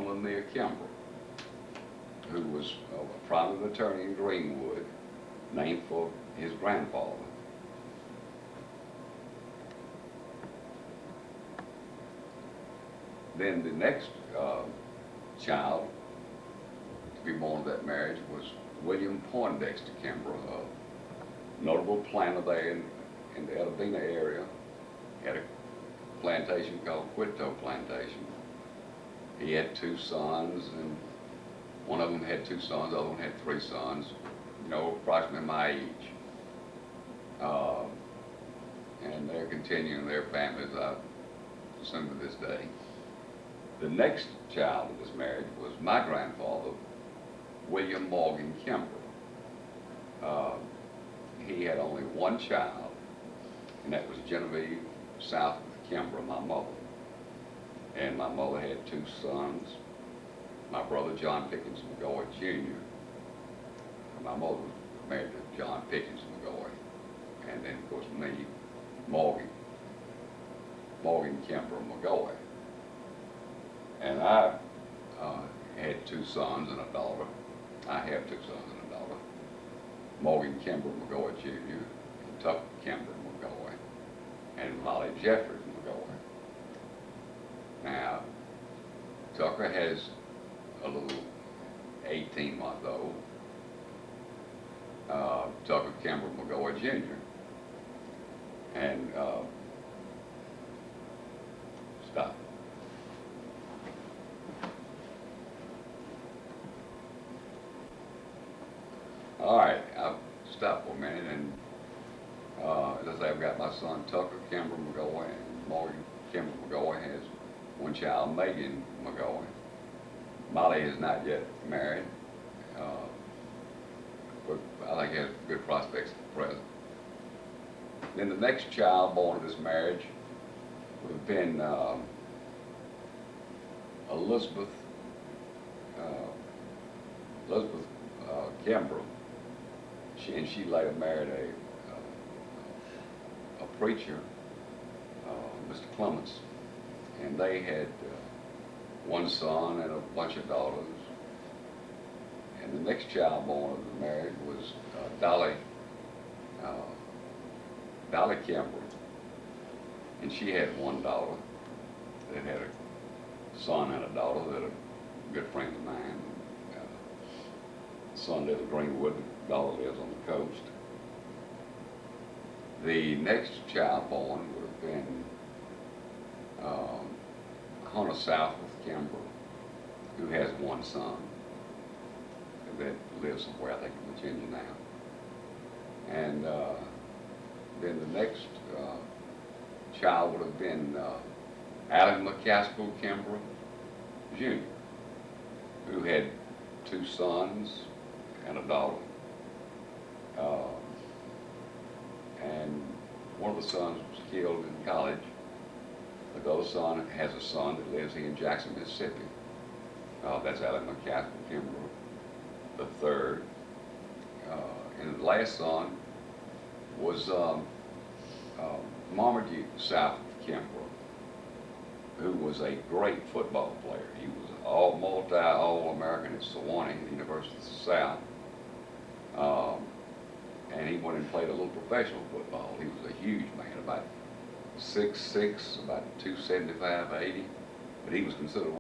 gentleman near Kimbrough who was a prominent attorney in Greenwood, named for his grandfather. Then the next child to be born of that marriage was William Poindexter Kimbrough, a notable planter there in the Eldina area. He had a plantation called Quito Plantation. He had 2 sons, and one of them had 2 sons, the other one had 3 sons, you know, approximately my age. And they're continuing their families, I assume, to this day. The next child of this marriage was my grandfather, William Morgan Kimbrough. He had only 1 child, and that was Genevieve South of Kimbrough, my mother. And my mother had 2 sons, my brother John Pickens McGeoy Jr. My mother was married to John Pickens McGeoy, and then of course me, Morgan Kimbrough McGeoy. And I had 2 sons and a daughter. I have 2 sons and a daughter. Morgan Kimbrough McGeoy Jr., and Tucker Kimbrough McGeoy, and Molly Jeffries McGeoy. Now, Tucker has a little 18-month-old, Tucker Kimbrough McGeoy Jr. And stop. All right, I'll stop for a minute, and as I say, I've got my son Tucker Kimbrough McGeoy, and Morgan Kimbrough McGeoy has 1 child, Megan McGeoy. Molly is not yet married, but I think has good prospects at the present. Then the next child born of this marriage would have been Elizabeth Kimbrough. She later married a preacher, Mr. Clements, and they had 1 son and a bunch of daughters. And the next child born of the marriage was Dolly Kimbrough, and she had 1 daughter that had a son and a daughter that are good friends of mine. The son lives in Greenwood, the daughter lives on the coast. The next child born would have been Hunter Southworth Kimbrough, who has 1 son that lives somewhere, I think in Virginia now. And then the next child would have been Allen McCaskill Kimbrough Jr., who had 2 sons and a daughter. And one of the sons was killed in college. But the other son has a son that lives here in Jackson, Mississippi. That's Allen McCaskill Kimbrough the third. And the last son was Marmaduke South Kimbrough, who was a great football player. He was all-American at Sewanee, the University of the South. And he went and played a little professional football. He was a huge man, about 6'6", about 275, 80, but he was considered